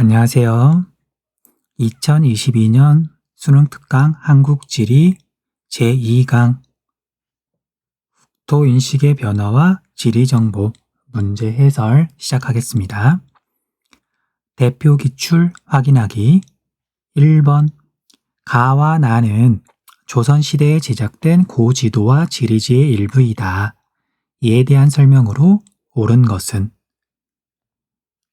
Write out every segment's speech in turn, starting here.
안녕하세요. 2022년 수능 특강 한국지리 제2강 국토인식의 변화와 지리정보 문제 해설 시작하겠습니다. 대표 기출 확인하기 1번 가와 나는 조선시대에 제작된 고지도와 지리지의 일부이다. 이에 대한 설명으로 옳은 것은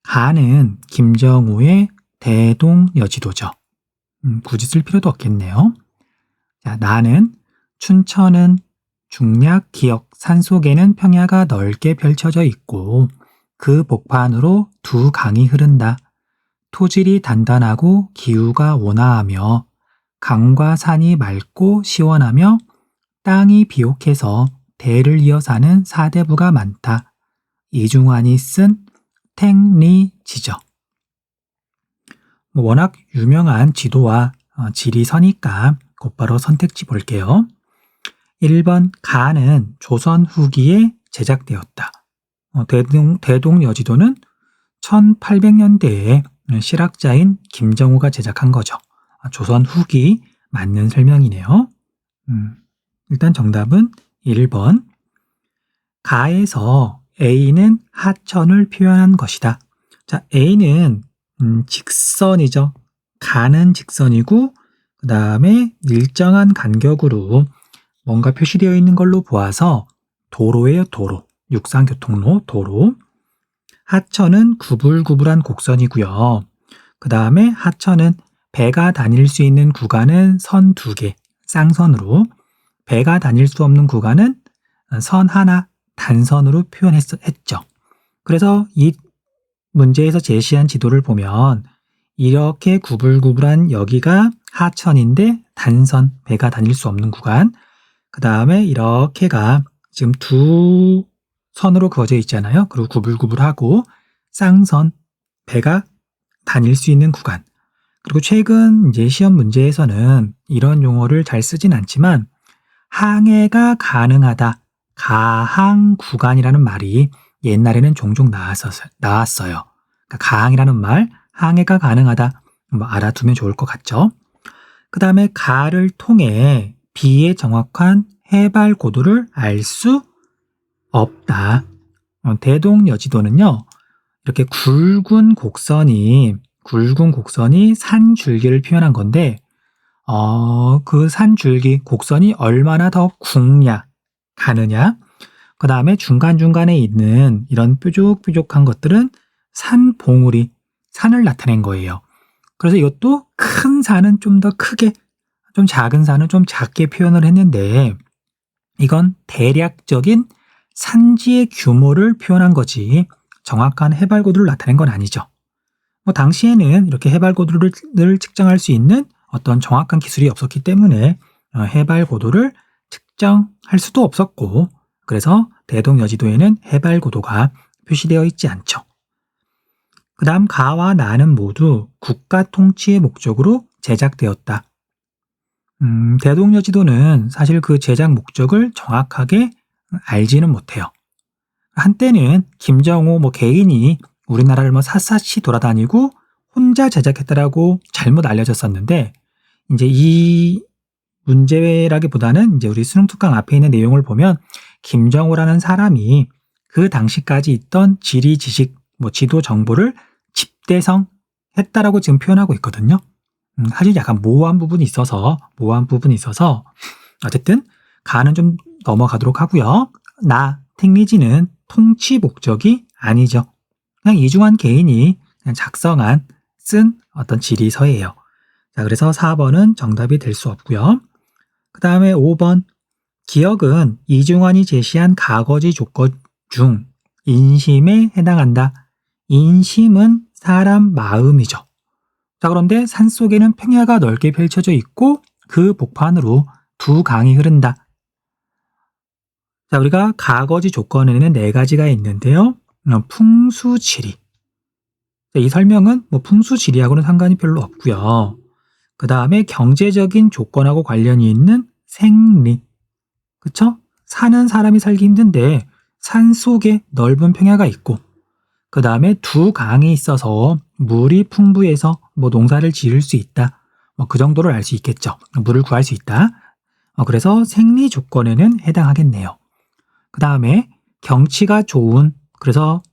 가는 김정호의 대동여지도죠. 굳이 쓸 필요도 없겠네요. 자, 나는 춘천은 중략, 기역, 산속에는 평야가 넓게 펼쳐져 있고 그 복판으로 두 강이 흐른다. 토질이 단단하고 기후가 온화하며 강과 산이 맑고 시원하며 땅이 비옥해서 대를 이어 사는 사대부가 많다. 이중환이 쓴 탱리지죠. 워낙 유명한 지도와 지리서니까 곧바로 선택지 볼게요. 1번 가는 조선 후기에 제작되었다. 대동여지도는 1800년대에 실학자인 김정호가 제작한 거죠. 조선 후기 맞는 설명이네요. 일단 정답은 1번 가에서 A는 하천을 표현한 것이다. 자, A는 직선이죠. 가는 직선이고 그 다음에 일정한 간격으로 뭔가 표시되어 있는 걸로 보아서 도로예요. 도로. 육상교통로 도로. 하천은 구불구불한 곡선이고요. 그 다음에 하천은 배가 다닐 수 있는 구간은 선 2개, 쌍선으로, 배가 다닐 수 없는 구간은 선 하나, 단선으로 표현했죠. 그래서 이 문제에서 제시한 지도를 보면 이렇게 구불구불한 여기가 하천인데 단선, 배가 다닐 수 없는 구간, 그 다음에 이렇게가 지금 두 선으로 그어져 있잖아요. 그리고 구불구불하고 쌍선, 배가 다닐 수 있는 구간. 그리고 최근 이제 시험 문제에서는 이런 용어를 잘 쓰진 않지만 항해가 가능하다. 가항 구간이라는 말이 옛날에는 종종 나왔어요. 그러니까 가항이라는 말, 항해가 가능하다. 알아두면 좋을 것 같죠? 그 다음에 가를 통해 B의 정확한 해발 고도를 알 수 없다. 대동여지도는요, 이렇게 굵은 곡선이 산 줄기를 표현한 건데, 그 산 줄기, 곡선이 얼마나 더 굵냐, 가느냐, 그 다음에 중간중간에 있는 이런 뾰족뾰족한 것들은 산 봉우리, 산을 나타낸 거예요. 그래서 이것도 큰 산은 좀 더 크게, 좀 작은 산은 좀 작게 표현을 했는데 이건 대략적인 산지의 규모를 표현한 거지 정확한 해발고도를 나타낸 건 아니죠. 당시에는 이렇게 해발고도를 측정할 수 있는 어떤 정확한 기술이 없었기 때문에 해발고도를 측정할 수도 없었고, 그래서 대동여지도에는 해발고도가 표시되어 있지 않죠. 그 다음 가와 나는 모두 국가 통치의 목적으로 제작되었다. 대동여지도는 사실 그 제작 목적을 정확하게 알지는 못해요. 한때는 김정호 개인이 우리나라를 샅샅이 돌아다니고 혼자 제작했다라고 잘못 알려졌었는데, 이제 이 문제라기보다는 이제 우리 수능 특강 앞에 있는 내용을 보면 김정호라는 사람이 그 당시까지 있던 지리 지식, 지도 정보를 집대성했다라고 지금 표현하고 있거든요. 사실 약간 모호한 부분이 있어서 어쨌든 가는 좀 넘어가도록 하고요. 탱리지는 통치 목적이 아니죠. 그냥 이중환 개인이 그냥 쓴 어떤 지리서예요. 자, 그래서 4번은 정답이 될 수 없고요. 그 다음에 5번 기역은 이중환이 제시한 가거지 조건 중 인심에 해당한다. 인심은 사람 마음이죠. 자, 그런데 산속에는 평야가 넓게 펼쳐져 있고 그 복판으로 두 강이 흐른다. 자, 우리가 가거지 조건에는 4가지가 있는데요. 풍수지리. 이 설명은 풍수지리하고는 상관이 별로 없고요. 그 다음에 경제적인 조건하고 관련이 있는 생리. 그쵸? 사는 사람이 살기 힘든데 산 속에 넓은 평야가 있고, 그 다음에 두 강이 있어서 물이 풍부해서 뭐 농사를 지을 수 있다. 뭐 그 정도를 알 수 있겠죠. 물을 구할 수 있다. 그래서 생리 조건에는 해당하겠네요. 그 다음에 경치가 좋은, 그래서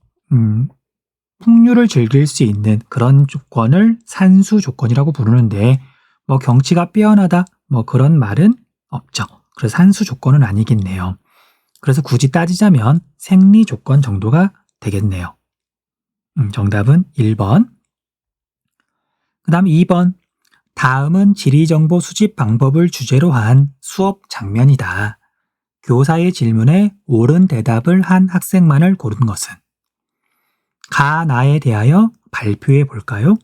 풍류를 즐길 수 있는 그런 조건을 산수 조건이라고 부르는데, 뭐 경치가 빼어나다 뭐 그런 말은 없죠. 그래서 산수 조건은 아니겠네요. 그래서 굳이 따지자면 생리 조건 정도가 되겠네요. 정답은 1번. 그 다음 2번. 다음은 지리정보 수집 방법을 주제로 한 수업 장면이다. 교사의 질문에 옳은 대답을 한 학생만을 고른 것은? 가, 나에 대하여 발표해 볼까요?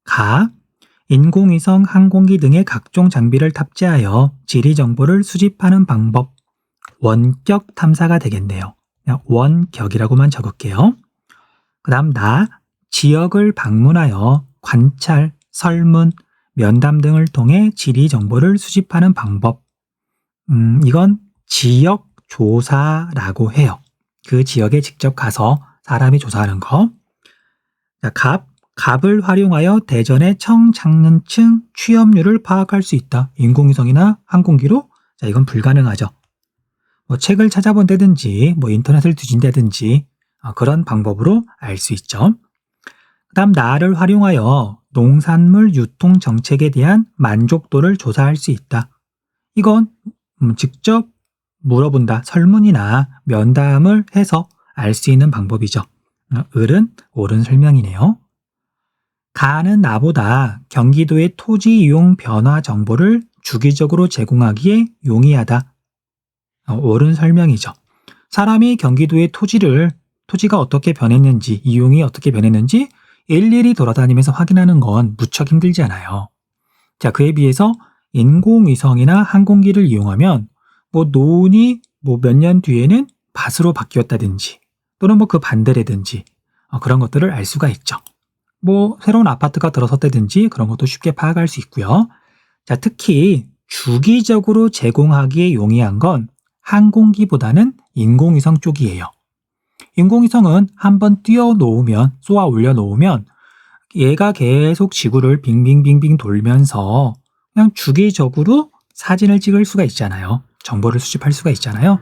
가, 인공위성, 항공기 등의 각종 장비를 탑재하여 지리정보를 수집하는 방법. 원격 탐사가 되겠네요. 그냥 원격이라고만 적을게요. 그 다음 나, 지역을 방문하여 관찰, 설문, 면담 등을 통해 지리 정보를 수집하는 방법. 이건 지역 조사라고 해요. 그 지역에 직접 가서 사람이 조사하는 거. 자, 갑을 활용하여 대전의 청장년층 취업률을 파악할 수 있다. 인공위성이나 항공기로? 자, 이건 불가능하죠. 뭐 책을 찾아본다든지 뭐 인터넷을 뒤진다든지 그런 방법으로 알 수 있죠. 그 다음 나를 활용하여 농산물 유통 정책에 대한 만족도를 조사할 수 있다. 이건 직접 물어본다. 설문이나 면담을 해서 알 수 있는 방법이죠. 을은 옳은 설명이네요. 가는 나보다 경기도의 토지 이용 변화 정보를 주기적으로 제공하기에 용이하다. 옳은 설명이죠. 사람이 경기도의 토지가 어떻게 변했는지, 이용이 어떻게 변했는지 일일이 돌아다니면서 확인하는 건 무척 힘들지 않아요. 자, 그에 비해서 인공위성이나 항공기를 이용하면 뭐 노은이 뭐 몇 년 뒤에는 밭으로 바뀌었다든지 또는 뭐 그 반대라든지 그런 것들을 알 수가 있죠. 뭐 새로운 아파트가 들어섰다든지 그런 것도 쉽게 파악할 수 있고요. 자, 특히 주기적으로 제공하기에 용이한 건 항공기보다는 인공위성 쪽이에요. 인공위성은 한번 쏘아 올려놓으면 얘가 계속 지구를 빙빙빙빙 돌면서 그냥 주기적으로 사진을 찍을 수가 있잖아요. 정보를 수집할 수가 있잖아요.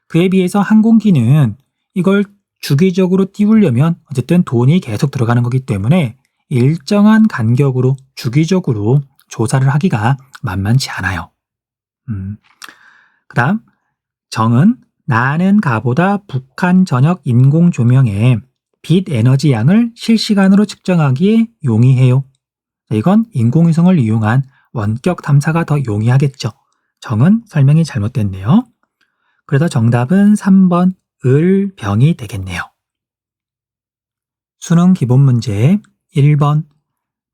그에 비해서 항공기는 이걸 주기적으로 띄우려면 어쨌든 돈이 계속 들어가는 거기 때문에 일정한 간격으로 주기적으로 조사를 하기가 만만치 않아요. 그 다음 정은 나는 가보다 북한 전역 인공 조명의 빛 에너지 양을 실시간으로 측정하기에 용이해요. 이건 인공위성을 이용한 원격 탐사가 더 용이하겠죠. 정은 설명이 잘못됐네요. 그래서 정답은 3번 을병이 되겠네요. 수능 기본 문제 1번.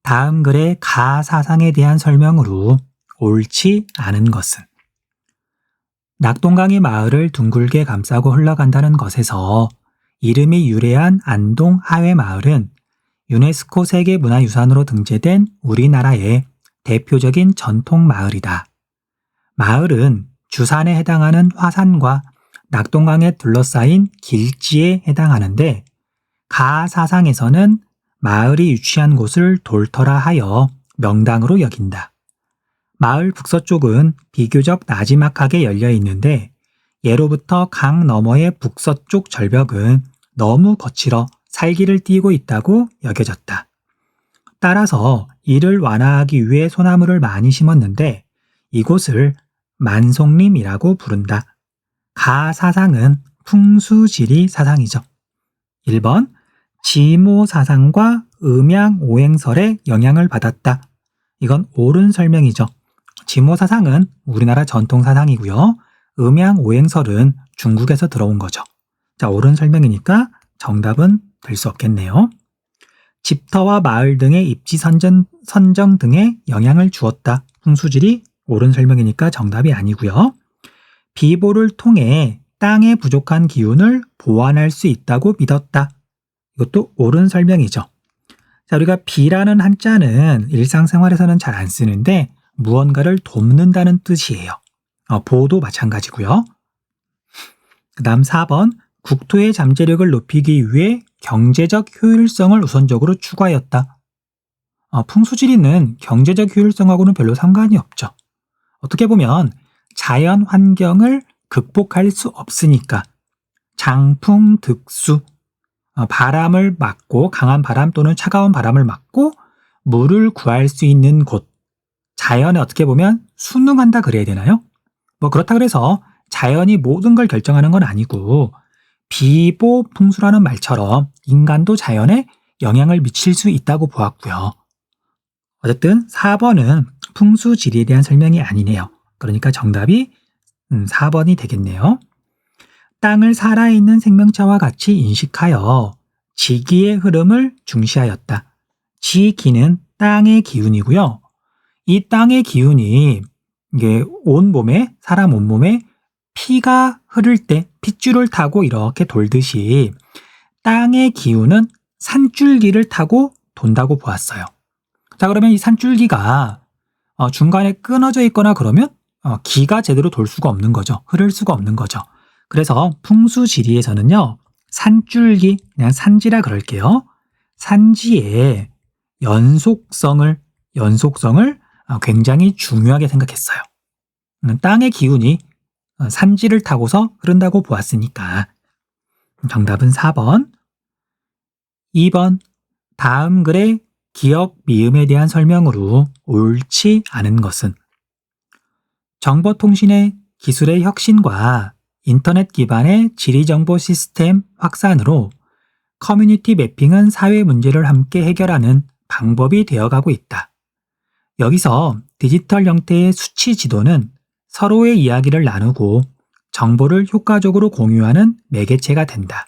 다음 글의 가 사상에 대한 설명으로 옳지 않은 것은? 낙동강이 마을을 둥글게 감싸고 흘러간다는 것에서 이름이 유래한 안동 하회마을은 유네스코 세계문화유산으로 등재된 우리나라의 대표적인 전통마을이다. 마을은 주산에 해당하는 화산과 낙동강에 둘러싸인 길지에 해당하는데 가 사상에서는 마을이 위치한 곳을 돌터라 하여 명당으로 여긴다. 마을 북서쪽은 비교적 나지막하게 열려 있는데 예로부터 강 너머의 북서쪽 절벽은 너무 거칠어 살기를 띠고 있다고 여겨졌다. 따라서 이를 완화하기 위해 소나무를 많이 심었는데 이곳을 만송림이라고 부른다. 가 사상은 풍수지리 사상이죠. 1번. 지모 사상과 음양 오행설의 영향을 받았다. 이건 옳은 설명이죠. 지모 사상은 우리나라 전통 사상이고요. 음양 오행설은 중국에서 들어온 거죠. 자, 옳은 설명이니까 정답은 될 수 없겠네요. 집터와 마을 등의 입지 선정 등에 영향을 주었다. 풍수지리 옳은 설명이니까 정답이 아니고요. 비보를 통해 땅의 부족한 기운을 보완할 수 있다고 믿었다. 이것도 옳은 설명이죠. 자, 우리가 비라는 한자는 일상생활에서는 잘 안 쓰는데 무언가를 돕는다는 뜻이에요. 보도 마찬가지고요. 그 다음 4번. 국토의 잠재력을 높이기 위해 경제적 효율성을 우선적으로 추구하였다. 풍수지리는 경제적 효율성하고는 별로 상관이 없죠. 어떻게 보면 자연 환경을 극복할 수 없으니까 장풍, 득수, 바람을 막고 강한 바람 또는 차가운 바람을 막고 물을 구할 수 있는 곳, 자연에 어떻게 보면 순응한다 그래야 되나요? 그렇다 그래서 자연이 모든 걸 결정하는 건 아니고 비보풍수라는 말처럼 인간도 자연에 영향을 미칠 수 있다고 보았고요. 어쨌든 4번은 풍수지리에 대한 설명이 아니네요. 그러니까 정답이 4번이 되겠네요. 땅을 살아있는 생명체와 같이 인식하여 지기의 흐름을 중시하였다. 지기는 땅의 기운이고요. 이 땅의 기운이 이게 온몸에, 사람 온몸에 피가 흐를 때 핏줄을 타고 이렇게 돌듯이 땅의 기운은 산줄기를 타고 돈다고 보았어요. 자, 그러면 이 산줄기가 중간에 끊어져 있거나 그러면 기가 제대로 돌 수가 없는 거죠. 흐를 수가 없는 거죠. 그래서 풍수지리에서는요, 산줄기, 그냥 산지라 그럴게요. 산지의 연속성을 굉장히 중요하게 생각했어요. 땅의 기운이 산지를 타고서 흐른다고 보았으니까 정답은 4번. 2번, 다음 글의 기억 미음에 대한 설명으로 옳지 않은 것은 정보통신의 기술의 혁신과 인터넷 기반의 지리정보 시스템 확산으로 커뮤니티 매핑은 사회 문제를 함께 해결하는 방법이 되어가고 있다. 여기서 디지털 형태의 수치 지도는 서로의 이야기를 나누고 정보를 효과적으로 공유하는 매개체가 된다.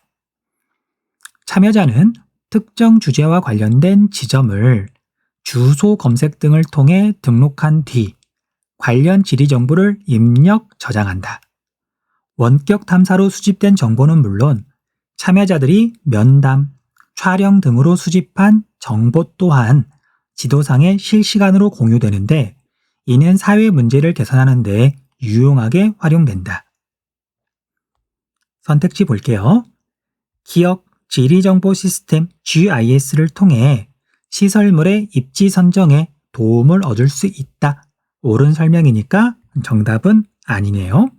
참여자는 특정 주제와 관련된 지점을 주소 검색 등을 통해 등록한 뒤 관련 지리 정보를 입력 저장한다. 원격 탐사로 수집된 정보는 물론 참여자들이 면담, 촬영 등으로 수집한 정보 또한 지도상에 실시간으로 공유되는데 이는 사회 문제를 개선하는 데 유용하게 활용된다. 선택지 볼게요. 기억 지리정보 시스템 GIS를 통해 시설물의 입지 선정에 도움을 얻을 수 있다. 옳은 설명이니까 정답은 아니네요.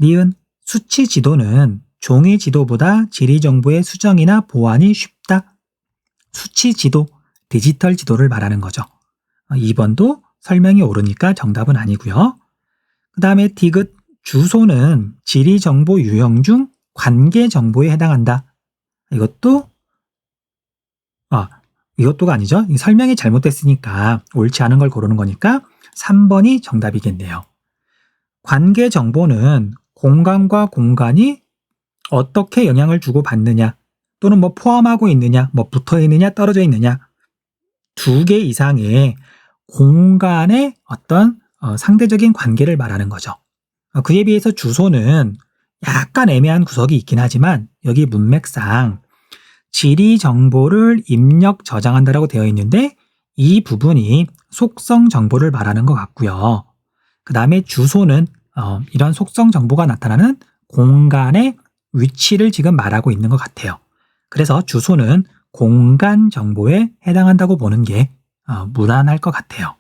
니은 수치 지도는 종이 지도보다 지리 정보의 수정이나 보완이 쉽다. 수치 지도, 디지털 지도를 말하는 거죠. 2번도 설명이 옳으니까 정답은 아니고요. 그 다음에 디귿 주소는 지리 정보 유형 중 관계 정보에 해당한다. 이것도가 아니죠. 설명이 잘못됐으니까 옳지 않은 걸 고르는 거니까 3번이 정답이겠네요. 관계 정보는 공간과 공간이 어떻게 영향을 주고 받느냐 또는 포함하고 있느냐, 붙어 있느냐, 떨어져 있느냐 두 개 이상의 공간의 어떤 상대적인 관계를 말하는 거죠. 그에 비해서 주소는 약간 애매한 구석이 있긴 하지만 여기 문맥상 지리 정보를 입력 저장한다라고 되어 있는데 이 부분이 속성 정보를 말하는 것 같고요. 그 다음에 주소는 이런 속성 정보가 나타나는 공간의 위치를 지금 말하고 있는 것 같아요. 그래서 주소는 공간 정보에 해당한다고 보는 게 무난할 것 같아요.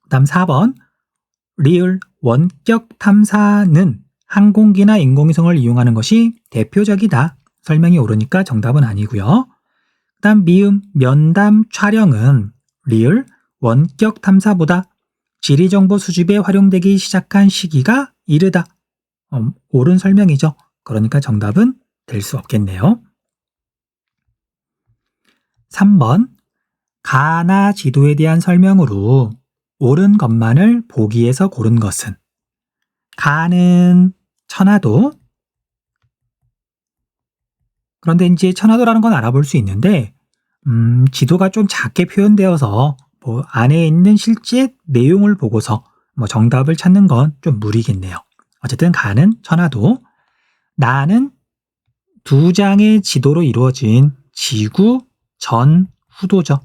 그 다음 4번 리을 원격 탐사는 항공기나 인공위성을 이용하는 것이 대표적이다. 설명이 옳으니까 정답은 아니고요. 그 다음 미음 면담 촬영은 리을 원격 탐사보다 지리정보 수집에 활용되기 시작한 시기가 이르다. 옳은 설명이죠. 그러니까 정답은 될 수 없겠네요. 3번 가나 지도에 대한 설명으로 옳은 것만을 보기에서 고른 것은 가는 천화도. 그런데 이제 천화도라는 건 알아볼 수 있는데 지도가 좀 작게 표현되어서 안에 있는 실제 내용을 보고서 정답을 찾는 건 좀 무리겠네요. 어쨌든 가는 천화도. 나는 두 장의 지도로 이루어진 지구 전후도죠.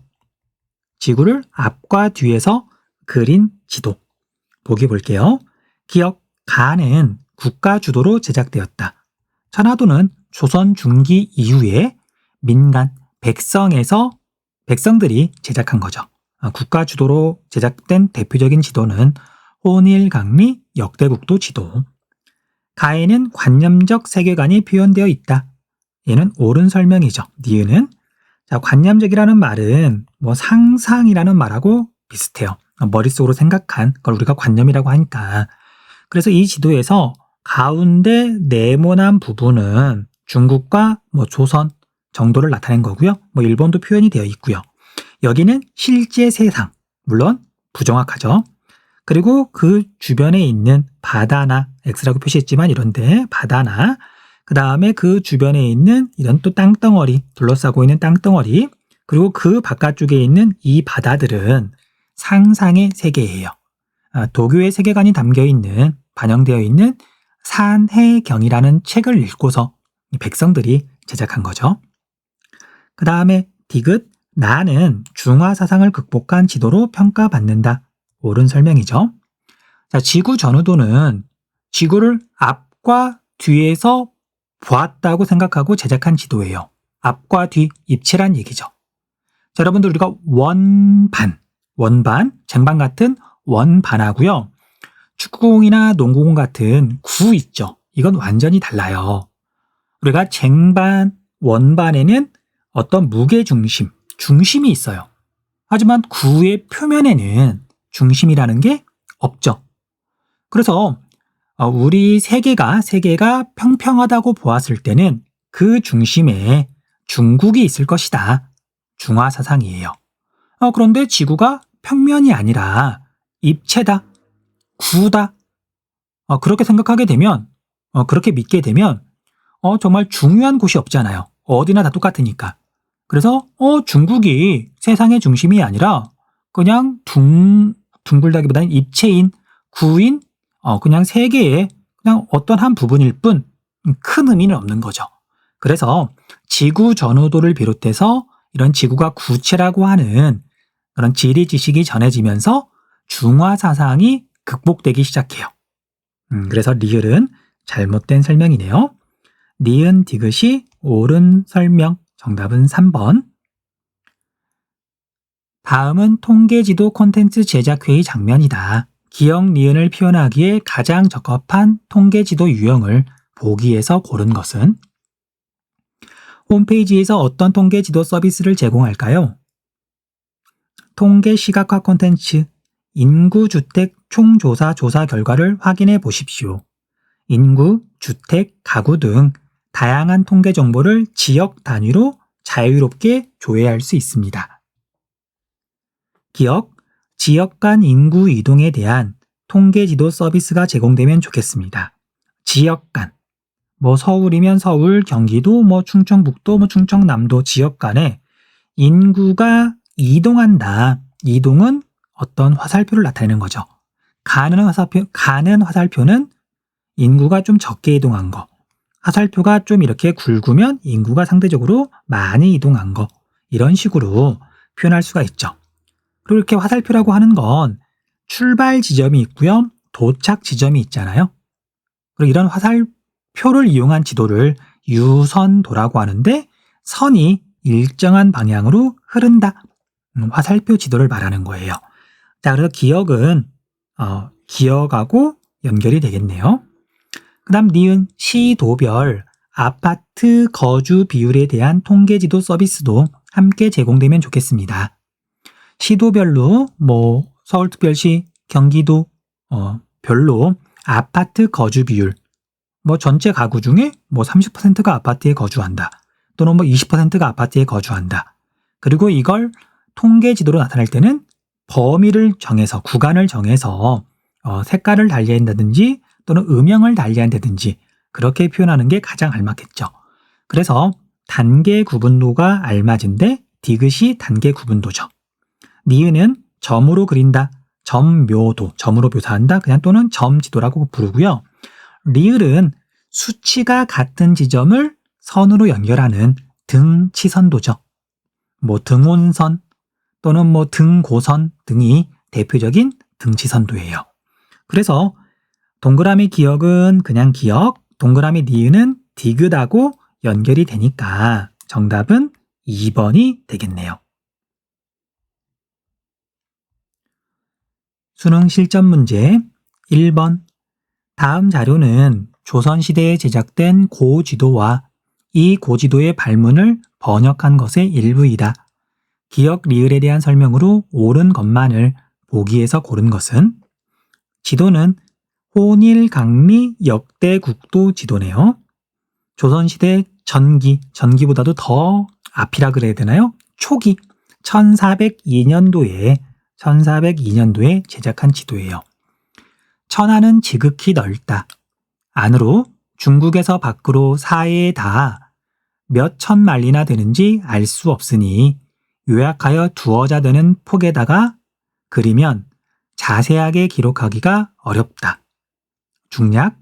지구를 앞과 뒤에서 그린 지도. 보기 볼게요. 기억 가는 국가 주도로 제작되었다. 천화도는 조선 중기 이후에 민간, 백성들이 제작한 거죠. 국가 주도로 제작된 대표적인 지도는 혼일강리 역대국도 지도. 가에는 관념적 세계관이 표현되어 있다. 얘는 옳은 설명이죠. 니은은 자, 관념적이라는 말은 뭐 상상이라는 말하고 비슷해요. 머릿속으로 생각한 걸 우리가 관념이라고 하니까. 그래서 이 지도에서 가운데 네모난 부분은 중국과 뭐 조선 정도를 나타낸 거고요. 뭐 일본도 표현이 되어 있고요. 여기는 실제 세상, 물론 부정확하죠. 그리고 그 주변에 있는 바다나 X라고 표시했지만 이런데 바다나 그 다음에 그 주변에 있는 이런 또 땅덩어리, 둘러싸고 있는 땅덩어리, 그리고 그 바깥쪽에 있는 이 바다들은 상상의 세계예요. 도교의 세계관이 반영되어 있는 산해경이라는 책을 읽고서 백성들이 제작한 거죠. 그 다음에 디귿, 나는 중화 사상을 극복한 지도로 평가받는다. 옳은 설명이죠. 자, 지구 전후도는 지구를 앞과 뒤에서 보았다고 생각하고 제작한 지도예요. 앞과 뒤, 입체란 얘기죠. 자, 여러분들 우리가 원반, 쟁반 같은 원반하고요. 축구공이나 농구공 같은 구 있죠. 이건 완전히 달라요. 우리가 쟁반, 원반에는 어떤 무게중심, 중심이 있어요. 하지만 구의 표면에는 중심이라는 게 없죠. 그래서 우리 세계가 평평하다고 보았을 때는 그 중심에 중국이 있을 것이다. 중화 사상이에요. 그런데 지구가 평면이 아니라 입체다, 구다. 그렇게 생각하게 되면, 그렇게 믿게 되면 정말 중요한 곳이 없잖아요. 어디나 다 똑같으니까. 그래서 중국이 세상의 중심이 아니라 그냥 둥글다기보다는 입체인, 구인, 그냥 세계의 그냥 어떤 한 부분일 뿐 큰 의미는 없는 거죠. 그래서 지구 전후도를 비롯해서 이런 지구가 구체라고 하는 그런 지리 지식이 전해지면서 중화 사상이 극복되기 시작해요. 그래서 리을은 잘못된 설명이네요. 니은 디귿이 옳은 설명, 정답은 3번. 다음은 통계지도 콘텐츠 제작회의 장면이다. 기억 니은을 표현하기에 가장 적합한 통계지도 유형을 보기에서 고른 것은? 홈페이지에서 어떤 통계지도 서비스를 제공할까요? 통계 시각화 콘텐츠, 인구, 주택, 총조사 조사 결과를 확인해 보십시오. 인구, 주택, 가구 등 다양한 통계 정보를 지역 단위로 자유롭게 조회할 수 있습니다. 기억, 지역 간 인구 이동에 대한 통계지도 서비스가 제공되면 좋겠습니다. 지역 간, 서울이면 서울, 경기도, 충청북도, 충청남도 지역 간에 인구가 이동한다. 이동은 어떤 화살표를 나타내는 거죠. 가는 화살표는 인구가 좀 적게 이동한 거. 화살표가 좀 이렇게 굵으면 인구가 상대적으로 많이 이동한 거. 이런 식으로 표현할 수가 있죠. 그리고 이렇게 화살표라고 하는 건 출발 지점이 있고요. 도착 지점이 있잖아요. 그리고 이런 화살표를 이용한 지도를 유선도라고 하는데 선이 일정한 방향으로 흐른다. 화살표 지도를 말하는 거예요. 자, 그래서 기억은 기억하고 연결이 되겠네요. 그 다음 니은 시도별 아파트 거주 비율에 대한 통계지도 서비스도 함께 제공되면 좋겠습니다. 시도별로 서울특별시, 경기도 별로 아파트 거주 비율 전체 가구 중에 30%가 아파트에 거주한다. 또는 20%가 아파트에 거주한다. 그리고 이걸 통계지도로 나타낼 때는 범위를 정해서 구간을 정해서 색깔을 달리한다든지 또는 음영을 달리한다든지 그렇게 표현하는 게 가장 알맞겠죠. 그래서 단계 구분도가 알맞은데 디귿이 단계 구분도죠. 니은은 점으로 그린다. 점묘도, 점으로 묘사한다. 그냥 또는 점지도라고 부르고요. 리을은 수치가 같은 지점을 선으로 연결하는 등치선도죠. 등온선 또는 등고선 등이 대표적인 등치선도예요. 그래서 동그라미 기억은 그냥 기억, 동그라미 니은은 디귿하고 연결이 되니까 정답은 2번이 되겠네요. 수능 실전 문제 1번. 다음 자료는 조선시대에 제작된 고지도와 이 고지도의 발문을 번역한 것의 일부이다. 기역 리을에 대한 설명으로 옳은 것만을 보기에서 고른 것은 지도는 혼일강리 역대 국도 지도네요. 조선시대 전기보다도 더 앞이라 그래야 되나요? 초기 1402년도에 제작한 지도예요. 천하는 지극히 넓다. 안으로 중국에서 밖으로 사해에 닿아 몇 천 마리나 되는지 알 수 없으니 요약하여 두어자 되는 폭에다가 그리면 자세하게 기록하기가 어렵다. 중략,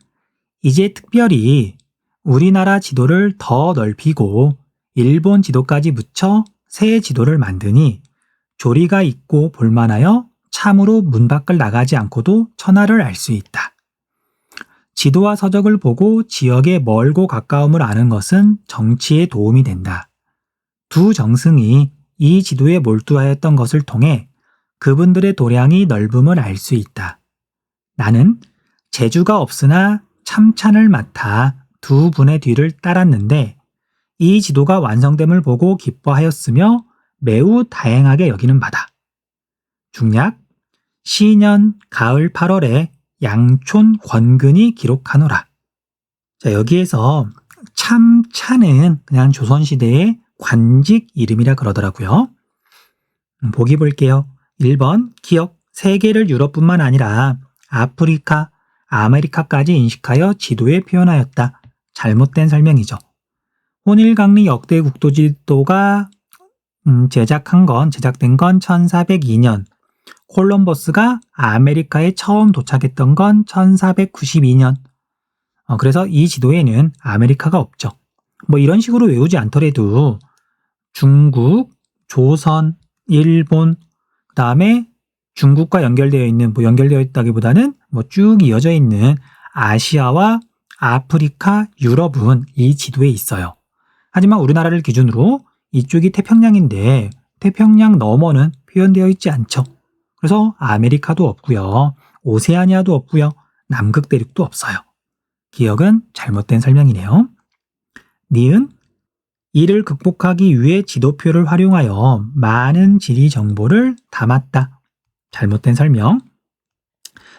이제 특별히 우리나라 지도를 더 넓히고 일본 지도까지 묻혀 새 지도를 만드니 조리가 있고 볼만하여 참으로 문 밖을 나가지 않고도 천하를 알 수 있다. 지도와 서적을 보고 지역의 멀고 가까움을 아는 것은 정치에 도움이 된다. 두 정승이 이 지도에 몰두하였던 것을 통해 그분들의 도량이 넓음을 알 수 있다. 나는 재주가 없으나 참찬을 맡아 두 분의 뒤를 따랐는데 이 지도가 완성됨을 보고 기뻐하였으며 매우 다행하게 여기는 바다. 중략, 시년 가을 8월에 양촌 권근이 기록하노라. 자, 여기에서 참찬은 그냥 조선시대의 관직 이름이라 그러더라고요. 보기 볼게요. 1번 기역, 세계를 유럽뿐만 아니라 아프리카, 아메리카까지 인식하여 지도에 표현하였다. 잘못된 설명이죠. 혼일강리 역대 국도지도가 제작된 건 1402년, 콜럼버스가 아메리카에 처음 도착했던 건 1492년. 그래서 이 지도에는 아메리카가 없죠. 뭐 이런 식으로 외우지 않더라도 중국, 조선, 일본, 그 다음에 중국과 연결되어 있는, 연결되어 있다기보다는 쭉 이어져 있는 아시아와 아프리카, 유럽은 이 지도에 있어요. 하지만 우리나라를 기준으로 이쪽이 태평양인데 태평양 너머는 표현되어 있지 않죠. 그래서 아메리카도 없고요. 오세아니아도 없고요. 남극 대륙도 없어요. 기억은 잘못된 설명이네요. 니은, 이를 극복하기 위해 지도표를 활용하여 많은 지리 정보를 담았다. 잘못된 설명.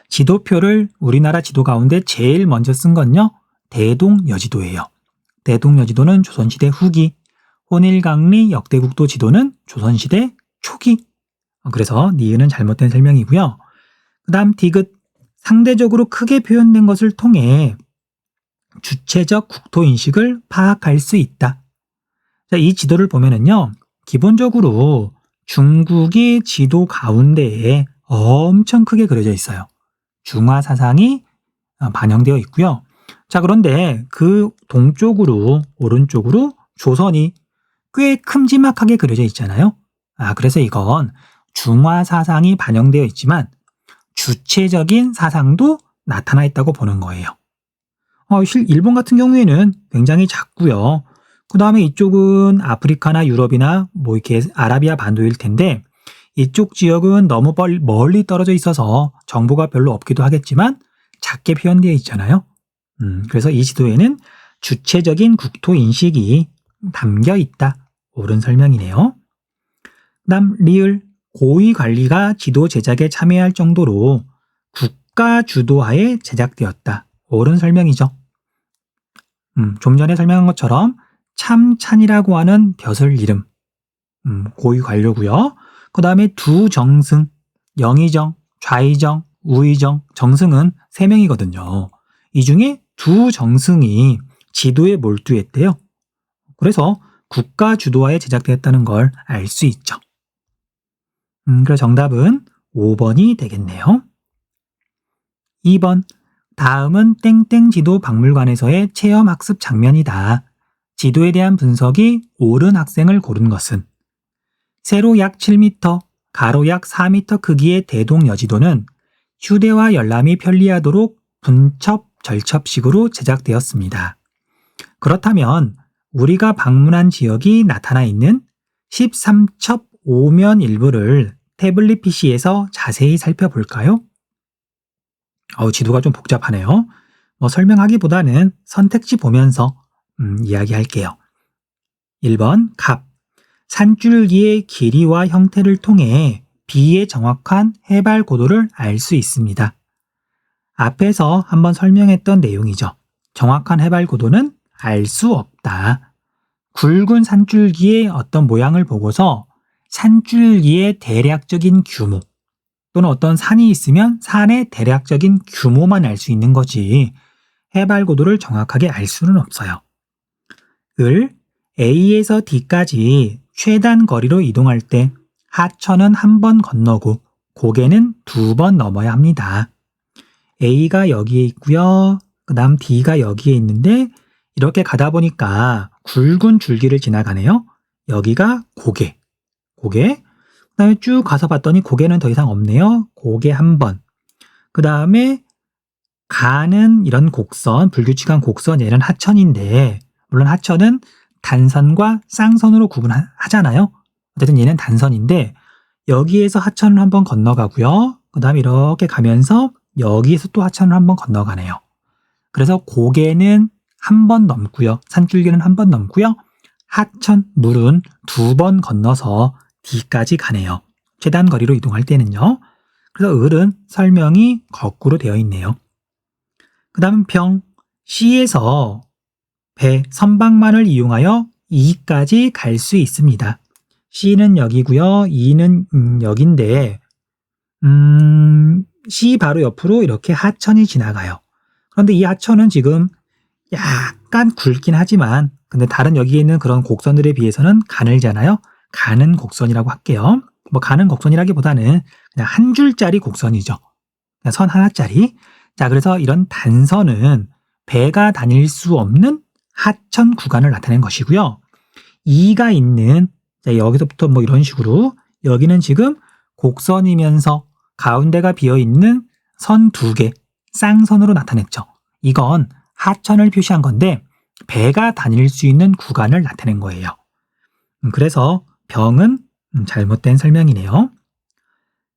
지도표를 우리나라 지도 가운데 제일 먼저 쓴 건요, 대동여지도예요. 대동여지도는 조선시대 후기, 혼일강리 역대국도 지도는 조선시대 초기. 그래서 니은은 잘못된 설명이고요. 그 다음 디귿, 상대적으로 크게 표현된 것을 통해 주체적 국토인식을 파악할 수 있다. 자, 이 지도를 보면은요, 기본적으로 중국이 지도 가운데에 엄청 크게 그려져 있어요. 중화 사상이 반영되어 있고요. 자, 그런데 그 동쪽으로, 오른쪽으로 조선이 꽤 큼지막하게 그려져 있잖아요. 그래서 이건 중화 사상이 반영되어 있지만 주체적인 사상도 나타나 있다고 보는 거예요. 일본 같은 경우에는 굉장히 작고요. 그 다음에 이쪽은 아프리카나 유럽이나 이렇게 아라비아 반도일 텐데 이쪽 지역은 너무 멀리 떨어져 있어서 정보가 별로 없기도 하겠지만 작게 표현되어 있잖아요. 그래서 이 지도에는 주체적인 국토 인식이 담겨 있다. 옳은 설명이네요. 그다음 리을, 고위 관리가 지도 제작에 참여할 정도로 국가 주도하에 제작되었다. 옳은 설명이죠. 좀 전에 설명한 것처럼 참찬이라고 하는 벼슬 이름, 고위 관료고요. 그 다음에 두 정승, 영의정, 좌의정, 우의정, 정승은 3명이거든요. 이 중에 두 정승이 지도에 몰두했대요. 그래서 국가 주도하에 제작되었다는 걸 알 수 있죠. 그래서 정답은 5번이 되겠네요. 2번, 다음은 땡땡 지도 박물관에서의 체험학습 장면이다. 지도에 대한 분석이 옳은 학생을 고른 것은 세로 약 7m, 가로 약 4m 크기의 대동여지도는 휴대와 열람이 편리하도록 분첩, 절첩식으로 제작되었습니다. 그렇다면 우리가 방문한 지역이 나타나 있는 13첩 오면 일부를 태블릿 PC에서 자세히 살펴볼까요? 지도가 좀 복잡하네요. 설명하기보다는 선택지 보면서 이야기할게요. 1번 갑. 산줄기의 길이와 형태를 통해 B의 정확한 해발 고도를 알 수 있습니다. 앞에서 한번 설명했던 내용이죠. 정확한 해발 고도는 알 수 없다. 굵은 산줄기의 어떤 모양을 보고서 산줄기의 대략적인 규모 또는 어떤 산이 있으면 산의 대략적인 규모만 알 수 있는 거지 해발 고도를 정확하게 알 수는 없어요. 을 A에서 D까지 최단 거리로 이동할 때 하천은 한 번 건너고 고개는 2번 넘어야 합니다. A가 여기에 있고요. 그 다음 D가 여기에 있는데 이렇게 가다 보니까 굵은 줄기를 지나가네요. 여기가 고개. 그 다음에 쭉 가서 봤더니 고개는 더 이상 없네요. 고개 한 번. 그 다음에 가는 이런 곡선, 불규칙한 곡선, 얘는 하천인데 물론 하천은 단선과 쌍선으로 구분하잖아요. 어쨌든 얘는 단선인데 여기에서 하천을 한번 건너가고요. 그 다음에 이렇게 가면서 여기에서 또 하천을 한번 건너가네요. 그래서 고개는 한 번 넘고요. 산줄기는 한 번 넘고요. 하천, 물은 2번 건너서 D까지 가네요. 최단 거리로 이동할 때는요. 그래서 을은 설명이 거꾸로 되어 있네요. 그 다음 병, C에서 배, 선박만을 이용하여 E까지 갈 수 있습니다. C는 여기고요. E는 여긴데 C 바로 옆으로 이렇게 하천이 지나가요. 그런데 이 하천은 지금 약간 굵긴 하지만 근데 다른 여기에 있는 그런 곡선들에 비해서는 가늘잖아요. 가는 곡선이라고 할게요. 가는 곡선이라기보다는 그냥 한 줄짜리 곡선이죠. 그냥 선 하나짜리. 자, 그래서 이런 단선은 배가 다닐 수 없는 하천 구간을 나타낸 것이고요. E가 있는 여기서부터 이런 식으로 여기는 지금 곡선이면서 가운데가 비어있는 선 2개, 쌍선으로 나타냈죠. 이건 하천을 표시한 건데 배가 다닐 수 있는 구간을 나타낸 거예요. 그래서 병은 잘못된 설명이네요.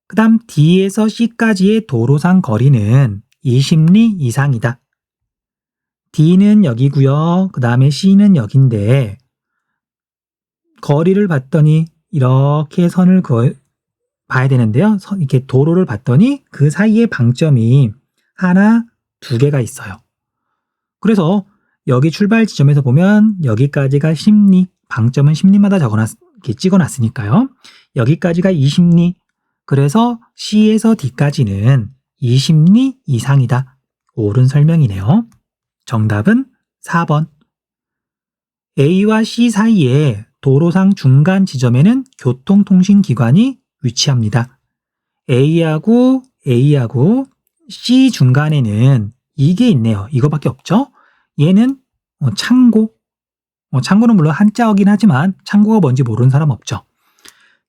그 다음 D에서 C까지의 도로상 거리는 20리 이상이다. D는 여기고요. 그 다음에 C는 여긴데 거리를 봤더니 이렇게 선을 봐야 되는데요. 이렇게 도로를 봤더니 그 사이에 방점이 하나, 2개가 있어요. 그래서 여기 출발 지점에서 보면 여기까지가 10리, 방점은 10리마다 이렇게 찍어놨으니까요. 여기까지가 20리, 그래서 C에서 D까지는 20리 이상이다. 옳은 설명이네요. 정답은 4번. A와 C 사이에 도로상 중간 지점에는 교통통신기관이 위치합니다. A하고 C 중간에는 이게 있네요. 이거밖에 없죠? 얘는 창고. 창고는 물론 한자어긴 하지만 창고가 뭔지 모르는 사람 없죠.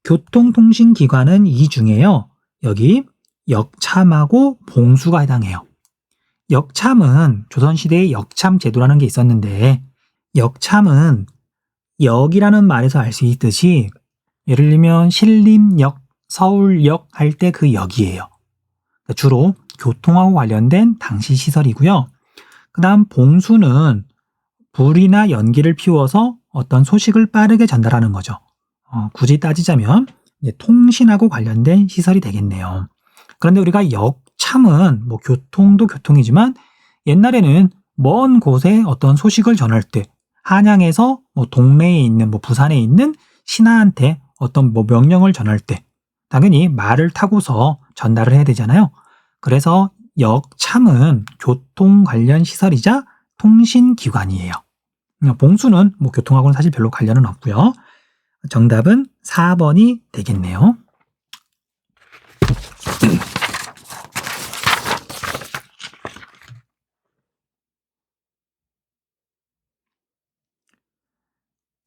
교통통신기관은 이 중에요. 여기 역참하고 봉수가 해당해요. 역참은 조선시대에 역참제도라는 게 있었는데 역참은 역이라는 말에서 알 수 있듯이 예를 들면 신림역, 서울역 할 때 그 역이에요. 주로 교통하고 관련된 당시 시설이고요. 그 다음 봉수는 불이나 연기를 피워서 어떤 소식을 빠르게 전달하는 거죠. 굳이 따지자면 통신하고 관련된 시설이 되겠네요. 그런데 우리가 역참은 교통도 교통이지만 옛날에는 먼 곳에 어떤 소식을 전할 때 한양에서 동네에 있는 부산에 있는 신하한테 어떤 명령을 전할 때 당연히 말을 타고서 전달을 해야 되잖아요. 그래서 역참은 교통 관련 시설이자 통신기관이에요. 봉수는 교통하고는 사실 별로 관련은 없고요. 정답은 4번이 되겠네요.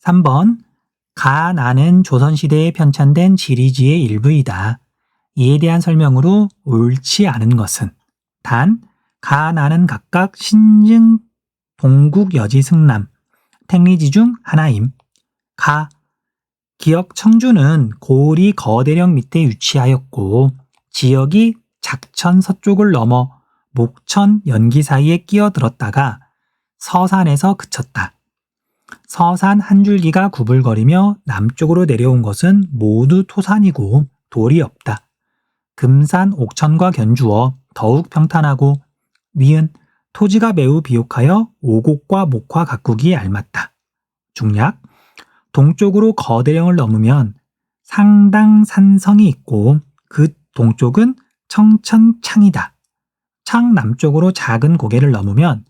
(3번) 가나는 조선시대에 편찬된 지리지의 일부이다. 이에 대한 설명으로 옳지 않은 것은 단 가나는 각각 신증, 동국, 여지, 승남, 택리지 중 하나임. 가. 기역 청주는 고을이 거대령 밑에 위치하였고 지역이 작천 서쪽을 넘어 목천 연기 사이에 끼어들었다가 서산에서 그쳤다. 서산 한 줄기가 구불거리며 남쪽으로 내려온 것은 모두 토산이고 돌이 없다. 금산 옥천과 견주어 더욱 평탄하고 위은 토지가 매우 비옥하여 오곡과 목화 가꾸기에 알맞다. 중략. 동쪽으로 거대령을 넘으면 상당 산성이 있고 그 동쪽은 청천창이다. 창 남쪽으로 작은 고개를 넘으면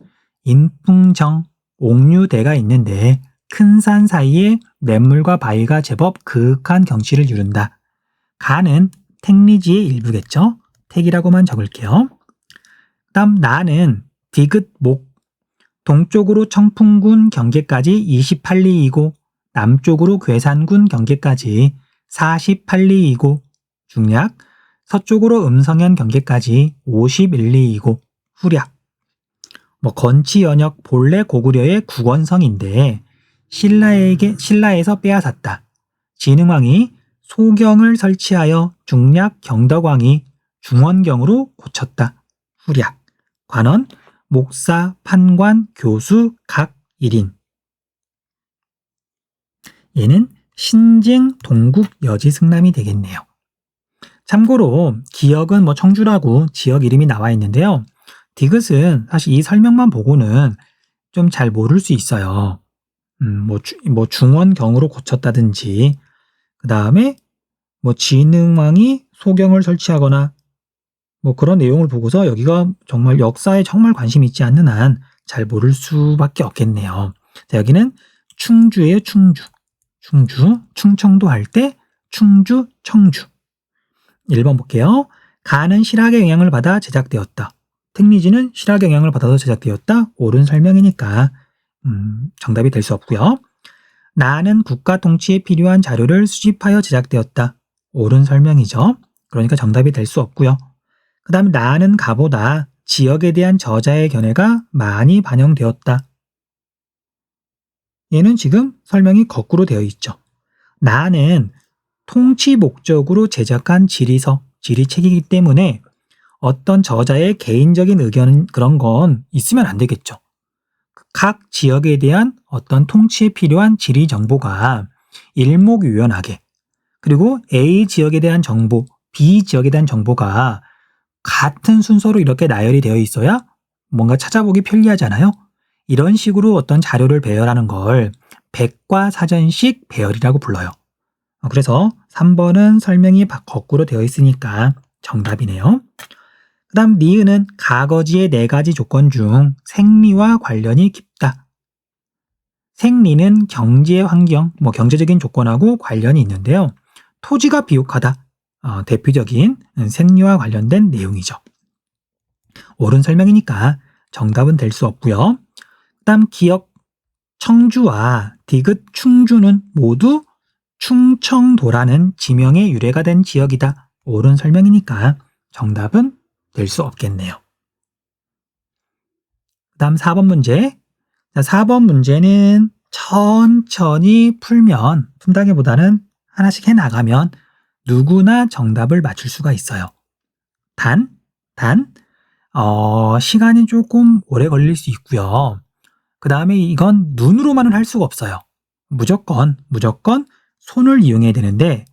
인풍정, 옥류대가 있는데 큰 산 사이에 냇물과 바위가 제법 그윽한 경치를 이룬다. 가는 택리지의 일부겠죠? 택이라고만 적을게요. 다음 나는 디귿목. 동쪽으로 청풍군 경계까지 28리이고 남쪽으로 괴산군 경계까지 48리이고 중략. 서쪽으로 음성현 경계까지 51리이고 후략. 건치 연역 본래 고구려의 국원성인데 신라에서 빼앗았다. 진흥왕이 소경을 설치하여 중략 경덕왕이 중원경으로 고쳤다. 후략. 관원, 목사, 판관, 교수 각 1인. 얘는 신징, 동국, 여지승남이 되겠네요. 참고로 기역은 청주라고 지역 이름이 나와 있는데요. 디귿은 사실 이 설명만 보고는 좀 잘 모를 수 있어요. 중원경으로 고쳤다든지 그 다음에 진흥왕이 소경을 설치하거나 그런 내용을 보고서 여기가 정말 역사에 정말 관심 있지 않는 한 잘 모를 수밖에 없겠네요. 자, 여기는 충주예요. 충주. 충청도 할 때 충주, 청주. 1번 볼게요. 가는 실학의 영향을 받아 제작되었다. 택리지는 실학의 영향을 받아서 제작되었다. 옳은 설명이니까 정답이 될 수 없고요. 나는 국가 통치에 필요한 자료를 수집하여 제작되었다. 옳은 설명이죠. 그러니까 정답이 될 수 없고요. 그 다음에 나는 가보다 지역에 대한 저자의 견해가 많이 반영되었다. 얘는 지금 설명이 거꾸로 되어 있죠. 나는 통치 목적으로 제작한 지리책이기 때문에 어떤 저자의 개인적인 의견 그런 건 있으면 안 되겠죠. 각 지역에 대한 어떤 통치에 필요한 지리 정보가 일목요연하게 그리고 A 지역에 대한 정보, B 지역에 대한 정보가 같은 순서로 이렇게 나열이 되어 있어야 뭔가 찾아보기 편리하잖아요. 이런 식으로 어떤 자료를 배열하는 걸 백과사전식 배열이라고 불러요. 그래서 3번은 설명이 거꾸로 되어 있으니까 정답이네요. 그 다음 니은은 가거지의 4가지 조건 중 생리와 관련이 깊다. 생리는 경제 환경, 경제적인 조건하고 관련이 있는데요. 토지가 비옥하다. 대표적인 생리와 관련된 내용이죠. 옳은 설명이니까 정답은 될 수 없고요. 그 다음 기역 청주와 디귿 충주는 모두 충청도라는 지명의 유래가 된 지역이다. 옳은 설명이니까 정답은 될 수 없겠네요. 그 다음 4번 문제. 자, 4번 문제는 천천히 푼다기보다는 하나씩 해나가면 누구나 정답을 맞출 수가 있어요. 단, 시간이 조금 오래 걸릴 수 있고요. 그 다음에 이건 눈으로만은 할 수가 없어요. 무조건 손을 이용해야 되는데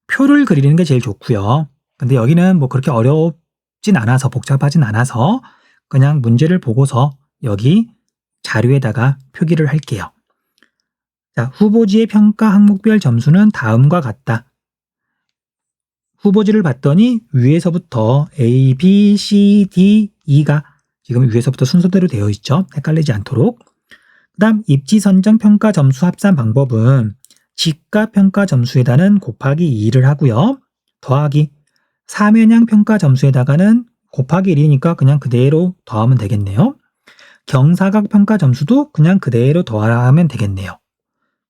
표를 그리는 게 제일 좋고요. 근데 여기는 그렇게 어렵진 않아서 복잡하진 않아서 그냥 문제를 보고서 여기 자료에다가 표기를 할게요. 자, 후보지의 평가 항목별 점수는 다음과 같다. 후보지를 봤더니 위에서부터 A, B, C, D, E가 지금 위에서부터 순서대로 되어 있죠. 헷갈리지 않도록. 그 다음 입지 선정 평가 점수 합산 방법은 지가 평가 점수에다는 곱하기 2를 하고요. 더하기 사면향 평가 점수에다가는 곱하기 1이니까 그냥 그대로 더하면 되겠네요. 경사각 평가 점수도 그냥 그대로 더하면 되겠네요.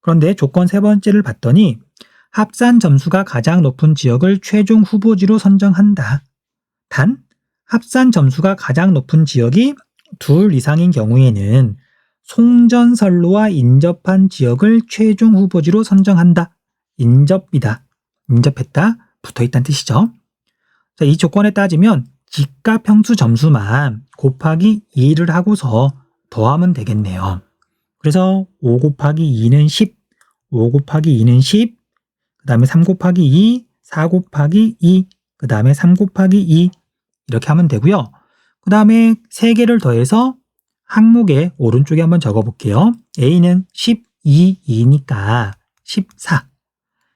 그런데 조건 세 번째를 봤더니 합산 점수가 가장 높은 지역을 최종 후보지로 선정한다. 단 합산 점수가 가장 높은 지역이 2 이상인 경우에는 송전선로와 인접한 지역을 최종 후보지로 선정한다. 인접이다. 인접했다. 붙어있다는 뜻이죠. 자, 이 조건에 따지면 기가평수 점수만 곱하기 2를 하고서 더하면 되겠네요. 그래서 5 곱하기 2는 10, 5 곱하기 2는 10, 그 다음에 3 곱하기 2, 4 곱하기 2, 그 다음에 3 곱하기 2 이렇게 하면 되고요. 그 다음에 3개를 더해서 항목의 오른쪽에 한번 적어볼게요. A는 12이니까 14,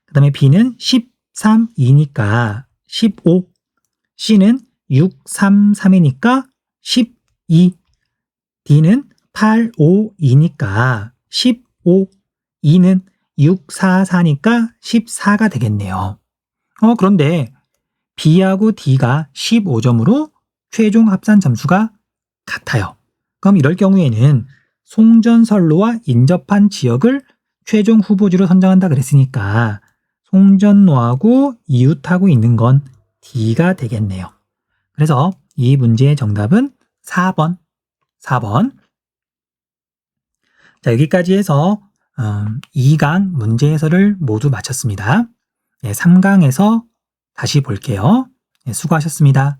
그 다음에 B는 13이니까 15, C는 6, 3, 3이니까 12, D는 8, 5이니까 15, E는 6, 4, 4니까 14가 되겠네요. 그런데 B하고 D가 15점으로 최종 합산 점수가 같아요. 그럼 이럴 경우에는 송전선로와 인접한 지역을 최종 후보지로 선정한다 그랬으니까 송전로하고 이웃하고 있는 건 D가 되겠네요. 그래서 이 문제의 정답은 4번. 4번. 자, 여기까지 해서 2강 문제 해설을 모두 마쳤습니다. 3강에서 다시 볼게요. 수고하셨습니다.